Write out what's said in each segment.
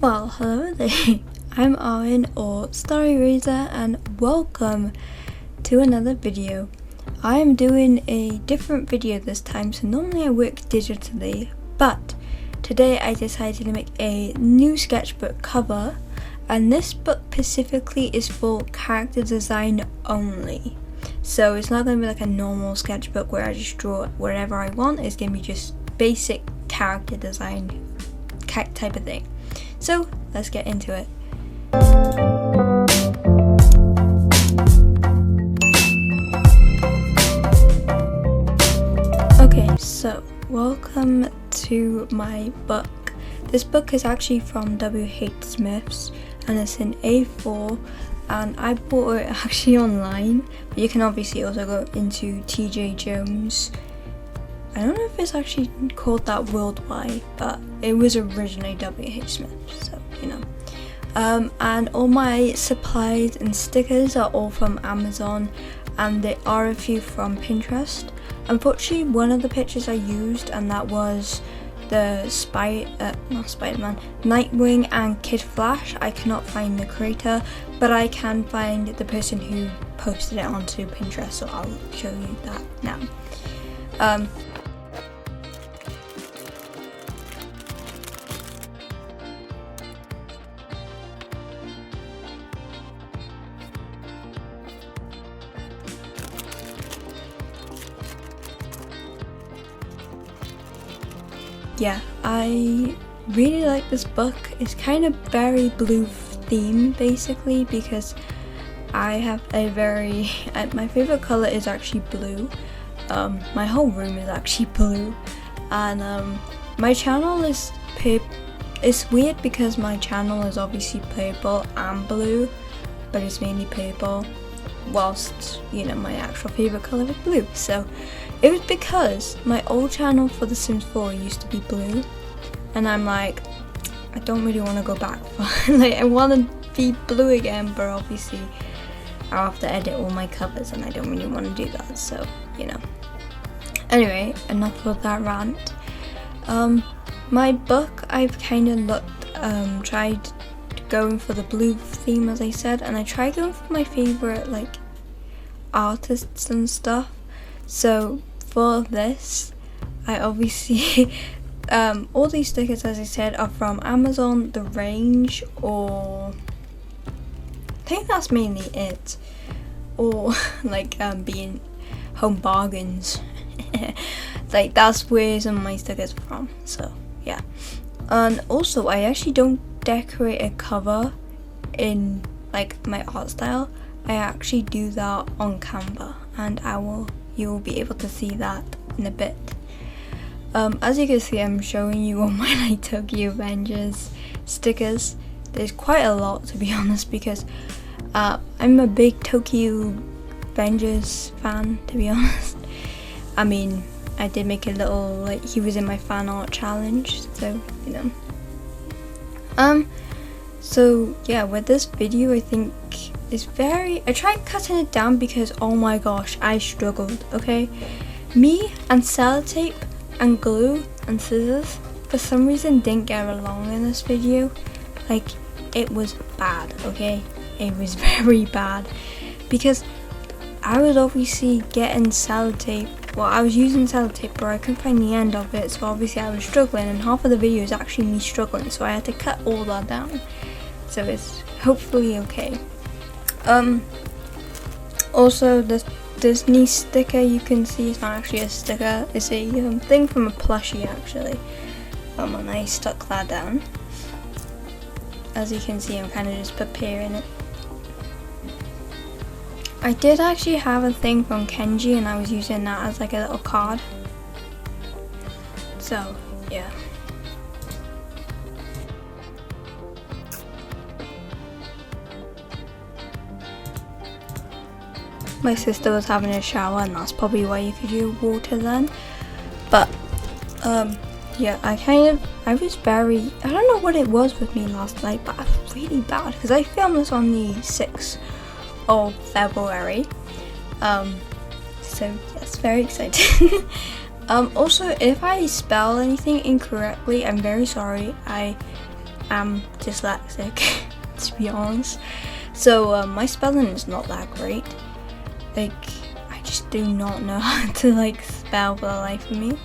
Well, hello there. I'm Arwen or Starry Razor and welcome to another video. I am doing a different video this time, so normally I work digitally, but today I decided to make a new sketchbook cover, and this book specifically is for character design only. So it's not going to be like a normal sketchbook where I just draw whatever I want. It's going to be just basic character design type of thing. So let's get into it. Okay, so welcome to my book. This book is actually from W.H. Smith's and it's in A4, and I bought it actually online, but you can obviously also go into TJ Jones. I don't know if it's actually called that worldwide, but it was originally W.H. Smith, so you know. And all my supplies and stickers are all from Amazon, and there are a few from Pinterest. Unfortunately, one of the pictures I used, and that was the Nightwing and Kid Flash. I cannot find the creator, but I can find the person who posted it onto Pinterest, so I'll show you that now. Yeah, I really like this book. It's kind of very blue theme basically, because I have a very my favorite color is actually blue. My whole room is actually blue, and my channel is it's weird because my channel is obviously purple and blue, but it's mainly purple, whilst you know my actual favorite color is blue. So it was because my old channel for The Sims 4 used to be blue, and I'm like, I don't really want to go back for like I want to be blue again, but obviously I'll have to edit all my covers and I don't really want to do that, so you know. Anyway, enough of that rant. My book, I've kind of tried going for the blue theme, as I said, and I tried going for my favorite like artists and stuff. So for this, I obviously all these stickers, as I said, are from Amazon, The Range, or I think that's mainly it, or like being Home Bargains. Like that's where some of my stickers are from. So yeah, and also I actually don't decorate a cover in like my art style. I actually do that on Canva, and you'll be able to see that in a bit. As you can see, I'm showing you all my like Tokyo Avengers stickers. There's quite a lot, to be honest, because I'm a big Tokyo Avengers fan, to be honest. I mean, I did make a little, like, he was in my fan art challenge, so you know. So yeah, with this video, I think I tried cutting it down because oh my gosh, I struggled, okay? Me and sellotape and glue and scissors for some reason didn't get along in this video. Like, it was bad, okay? It was very bad because I was obviously getting sellotape. Well, I was using sellotape, but I couldn't find the end of it, so obviously I was struggling, and half of the video is actually me struggling, so I had to cut all that down. So it's hopefully okay. Also, the Disney sticker, you can see it's not actually a sticker, it's a thing from a plushie actually. And I stuck that down. As you can see, I'm kind of just preparing it. I did actually have a thing from Kenji, and I was using that as like a little card. So yeah. My sister was having a shower, and that's probably why you could use water then. But yeah, I was very, I don't know what it was with me last night, but I was really bad because I filmed this on the 6th of February. So yes, very exciting. Also, if I spell anything incorrectly, I'm very sorry. am dyslexic, to be honest. So my spelling is not that great. Like, I just do not know how to like spell for the life of me.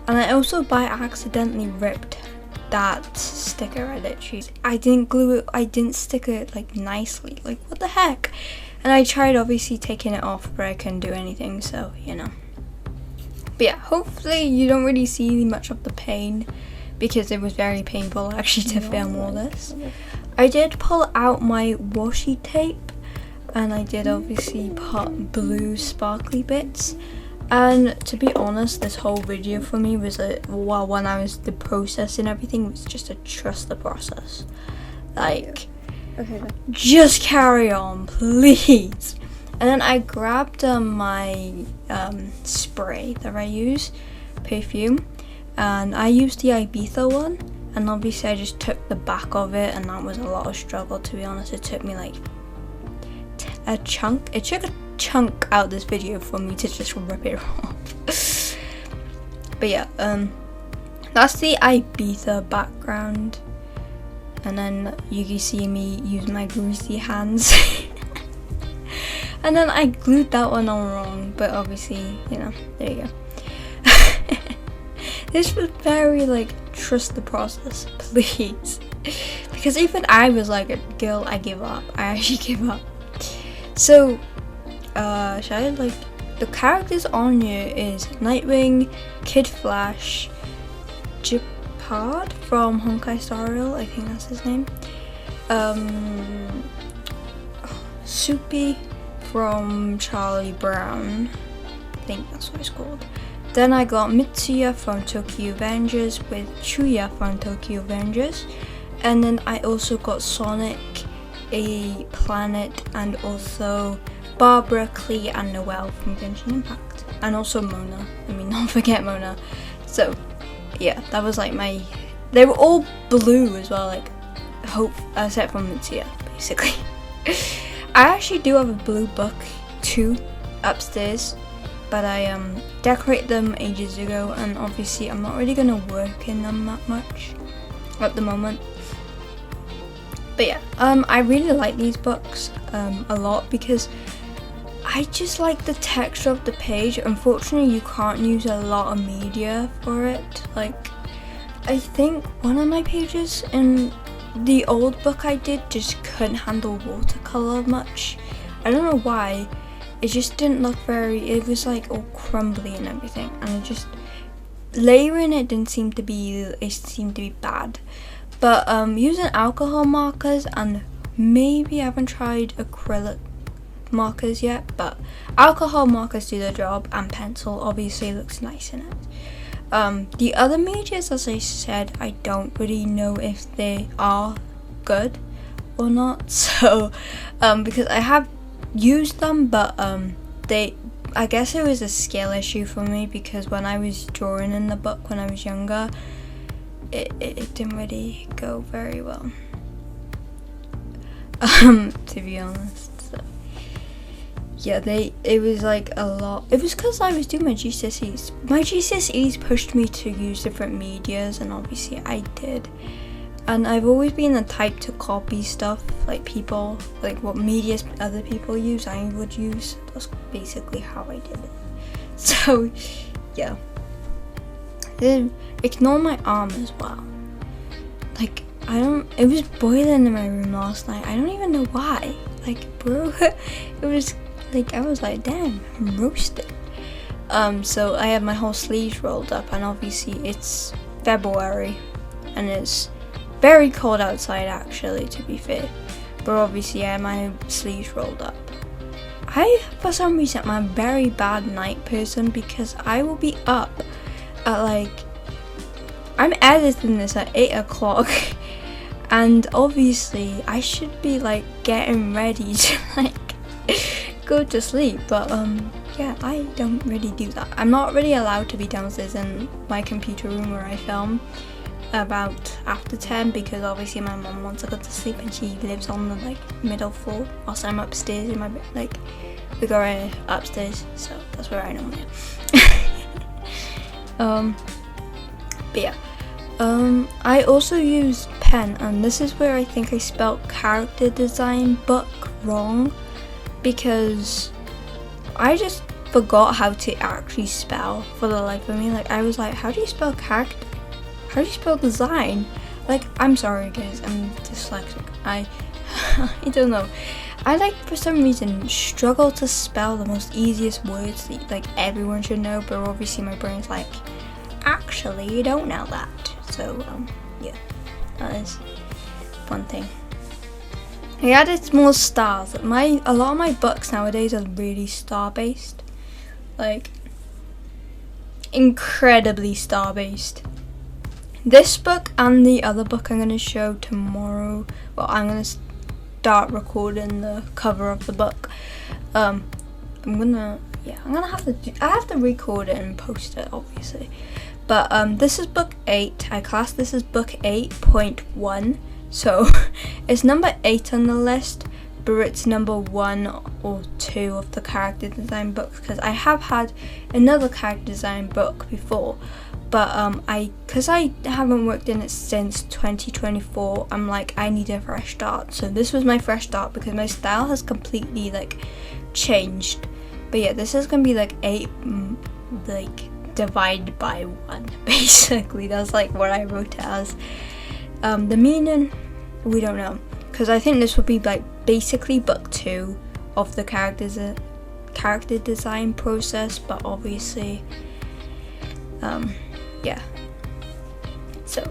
And I also by accidentally ripped that sticker. I didn't glue it, I didn't stick it like nicely. Like, what the heck? And I tried obviously taking it off, but I couldn't do anything, so you know. But yeah, hopefully you don't really see much of the pain, because it was very painful actually to film all this. I did pull out my washi tape, and I did obviously put blue sparkly bits. And to be honest, this whole video for me was when I was the processing everything, was just to trust the process. Like, okay, just carry on, please. And then I grabbed my spray that I use, perfume, and I used the Ibiza one. And obviously I just took the back of it, and that was a lot of struggle, to be honest. It took me like a chunk out of this video for me to just rip it off. But yeah, that's the Ibiza background. And then you can see me use my greasy hands. And then I glued that one on wrong, but obviously, you know, there you go. This was very like, trust the process, please. Because even I was like, girl, I give up. I actually give up. So, should I like, the characters on here is Nightwing, Kid Flash, Jeopard from Honkai Star Rail, I think that's his name. Soupy from Charlie Brown, I think that's what it's called. Then I got Mitsuya from Tokyo Avengers with Chuya from Tokyo Avengers. And then I also got Sonic, A Planet, and also Barbara, Klee, and Noelle from Genshin Impact. And also Mona. I mean, don't forget Mona. So, yeah, that was like my... They were all blue as well, like, except from Mitsuya, basically. I actually do have a blue book, too, upstairs. But I decorated them ages ago, and obviously I'm not really gonna work in them that much at the moment. But yeah, I really like these books a lot, because I just like the texture of the page. Unfortunately, you can't use a lot of media for it. Like, I think one of my pages in the old book I did just couldn't handle watercolor much. I don't know why. It just didn't look very, it was like all crumbly and everything, and it just, layering it seemed to be bad. But using alcohol markers, and maybe I haven't tried acrylic markers yet, but alcohol markers do the job, and pencil obviously looks nice in it. The other medias, as I said, I don't really know if they are good or not, so because I have used them, but I guess it was a skill issue for me, because when I was drawing in the book when I was younger, it didn't really go very well, to be honest. So, yeah, it was like a lot. It was because I was doing my GCSEs. My GCSEs pushed me to use different medias, and obviously I did. And I've always been the type to copy stuff, like people, like what media other people use, I would use. That's basically how I did it. So, yeah. Ignore my arm as well. Like, it was boiling in my room last night. I don't even know why. Like, bro, it was, like, I was like, damn, I'm roasted. So I had my whole sleeves rolled up, and obviously it's February, and it's very cold outside actually, to be fair, but obviously I had my sleeves rolled up. For some reason, I'm a very bad night person, because I will be up at like, I'm editing this at 8 o'clock, and obviously I should be like getting ready to like go to sleep, but yeah, I don't really do that. I'm not really allowed to be downstairs in my computer room where I film about after 10, because obviously my mom wants to go to sleep, and she lives on the like middle floor, whilst I'm upstairs in my bed. Like, we go right upstairs, so that's where I normally am. But yeah, I also use pen, and this is where I think I spelled character design book wrong, because I just forgot how to actually spell for the life of me. Like, I was like, how do you spell character? How do you spell design? Like, I'm sorry guys, I'm dyslexic. I don't know. I like, for some reason, struggle to spell the most easiest words that like everyone should know, but obviously my brain's like, actually you don't know that. So yeah, that is one thing. I added more stars. A lot of my books nowadays are really star based, like incredibly star based. This book and the other book I'm gonna show tomorrow. Well, I'm gonna start recording the cover of the book. I have to record it and post it, obviously. But this is book 8. I class this as book 8.1. So it's number 8 on the list, but it's number 1 or 2 of the character design books, because I have had another character design book before, but because I haven't worked in it since 2024, I'm like, I need a fresh start. So this was my fresh start because my style has completely like changed. But yeah, this is gonna be like 8 like divided by 1 basically. That's like what I wrote it as. The meaning, we don't know, because I think this would be like basically book 2 of the character design process, but obviously yeah, so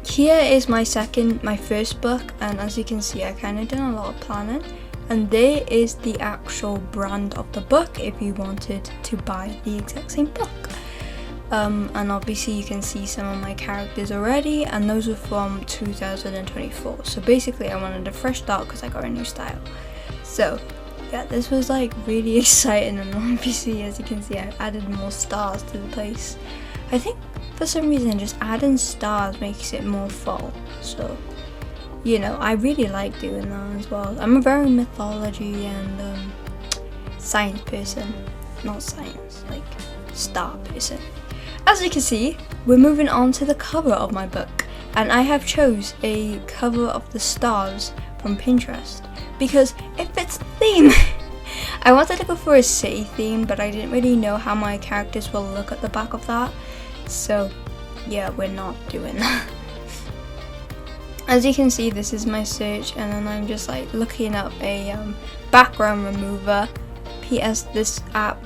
here is my first book, and as you can see, I kind of done a lot of planning, and there is the actual brand of the book if you wanted to buy the exact same book. And obviously you can see some of my characters already, and those are from 2024. So basically I wanted a fresh start because I got a new style. So yeah, this was like really exciting, and obviously as you can see I added more stars to the place. I think for some reason just adding stars makes it more full. So, you know, I really like doing that as well. I'm a very mythology and science person. Not science, like star person. As you can see, we're moving on to the cover of my book, and I have chose a cover of the stars from Pinterest because it fits the theme. I wanted to go for a city theme, but I didn't really know how my characters will look at the back of that, so yeah, we're not doing that. As you can see, this is my search, and then I'm just like looking up a background remover. PS, this app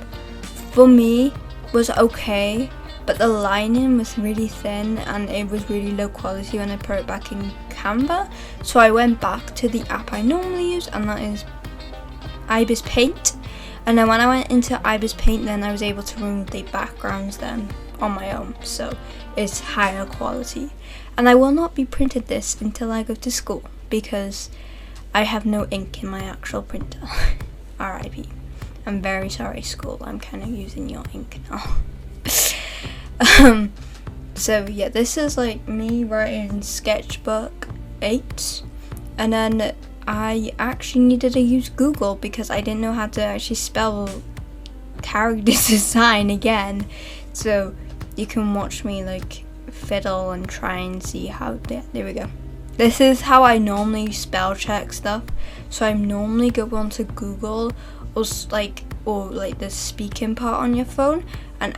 for me was okay, but the lining was really thin and it was really low quality when I put it back in Canva. So I went back to the app I normally use, and that is Ibis Paint. And then when I went into Ibis Paint, then I was able to remove the backgrounds then on my own, so it's higher quality. And I will not be printing this until I go to school because I have no ink in my actual printer. RIP. I'm very sorry, school, I'm kind of using your ink now. So yeah, this is like me writing sketchbook 8, and then I actually needed to use Google because I didn't know how to actually spell character design again. So you can watch me like fiddle and try and see how, there we go. This is how I normally spell check stuff. So I normally go onto Google or like the speaking part on your phone and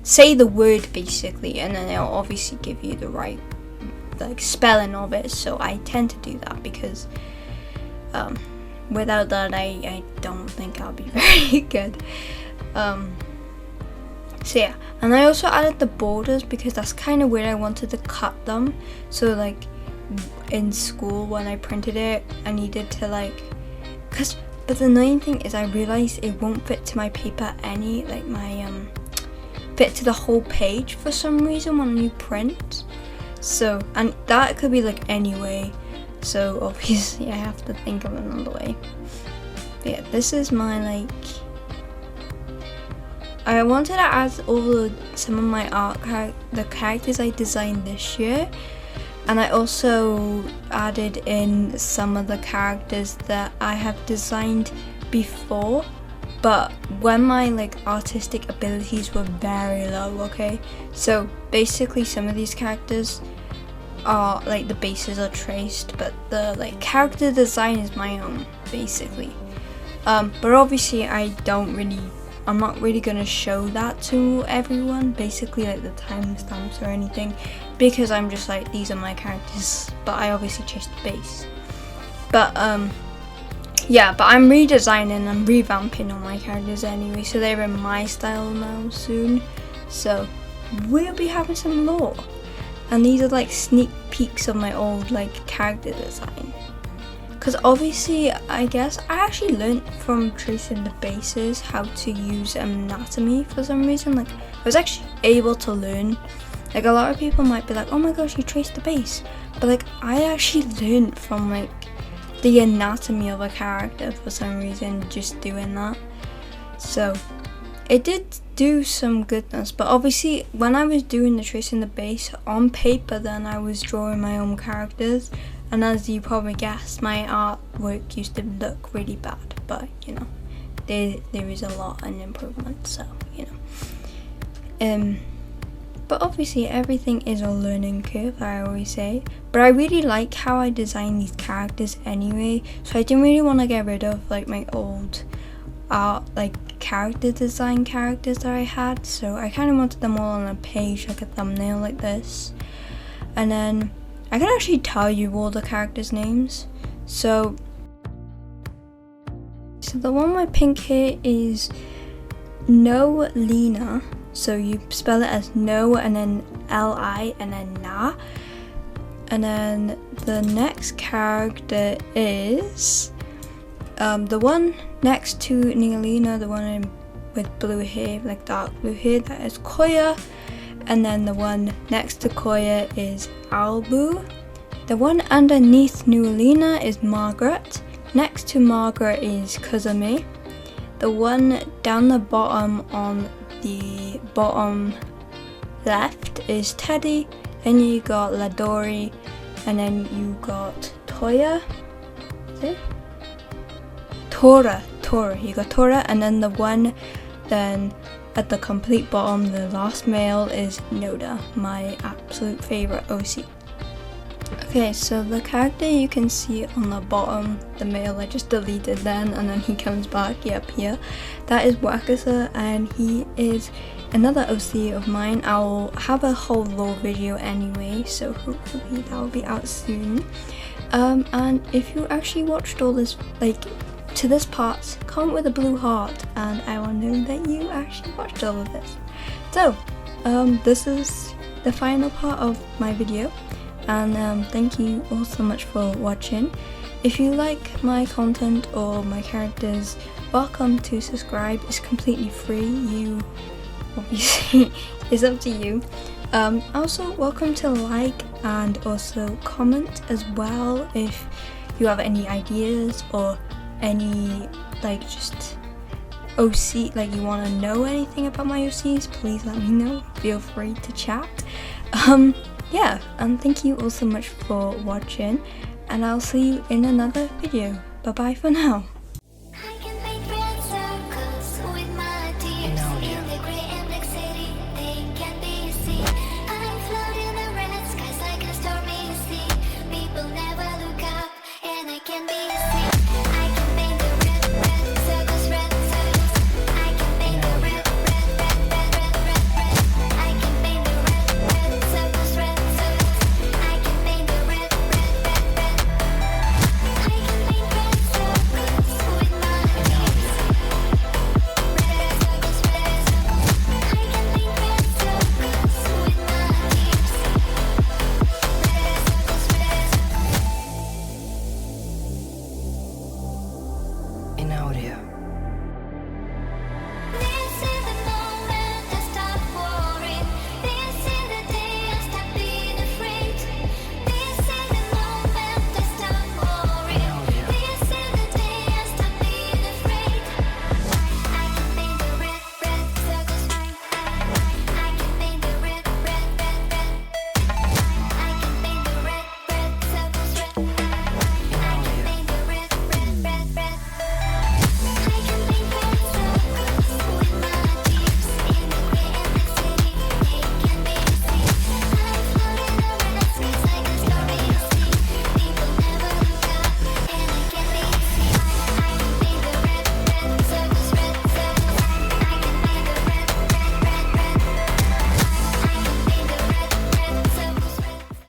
say the word basically, and then it'll obviously give you the right like spelling of it. So I tend to do that because without that I don't think I'll be very good. So yeah, and I also added the borders because that's kind of where I wanted to cut them. So like in school when I printed it, I needed to like, but the annoying thing is I realized it won't fit to my paper fit to the whole page for some reason when you print. So, and that could be like any way, so obviously I have to think of another way. But yeah, this is my like, I wanted to add some of my the characters I designed this year, and I also added in some of the characters that I have designed before, but when my like artistic abilities were very low, okay? So basically some of these characters are like the bases are traced, but the like character design is my own basically. But obviously I'm not really gonna show that to everyone, basically like the timestamps or anything, because I'm just like, these are my characters, but I obviously changed the base. But yeah, but I'm redesigning and revamping all my characters anyway, so they're in my style now soon. So we'll be having some lore. And these are like sneak peeks of my old like character design. Because obviously, I guess I actually learned from tracing the bases how to use anatomy for some reason. Like I was actually able to learn. Like a lot of people might be like, oh my gosh, you traced the base. But like I actually learned from like the anatomy of a character for some reason, just doing that. So it did do some goodness, but obviously when I was doing the tracing the base on paper, then I was drawing my own characters, and as you probably guessed, my artwork used to look really bad, but you know, there is a lot in improvement, so you know. But obviously everything is a learning curve, I always say. But I really like how I design these characters anyway, so I didn't really want to get rid of like my old like character design characters that I had. So I kind of wanted them all on a page, like a thumbnail like this. And then I can actually tell you all the characters' names. So the one with pink hair is No Lena. So you spell it as no and then L-I and then na. And then the next character is the one next to Neolina, the one with blue hair, like dark blue hair, that is Koya. And then the one next to Koya is Albu. The one underneath Neolina is Margaret. Next to Margaret is Kazame. The one down the bottom on the bottom left is Teddy. Then you got Ladori, and then you got Toya. Is it? Tora. You got Tora, and then the one then at the complete bottom, the last male, is Noda, my absolute favorite OC. Okay, so the character you can see on the bottom, the male I just deleted then, and then he comes back, yep, here. That is Wakasa, and he is another OC of mine. I'll have a whole lore video anyway, so hopefully that will be out soon. And if you actually watched all this, like, to this part, comment with a blue heart, and I will know that you actually watched all of this. So, this is the final part of my video. And thank you all so much for watching. If you like my content or my characters, welcome to subscribe. It's completely free. You obviously it's up to you. Also welcome to like and also comment as well if you have any ideas or any like just OC, like you want to know anything about my OCs, please let me know. Feel free to chat. Yeah, and thank you all so much for watching, and I'll see you in another video. Bye bye for now.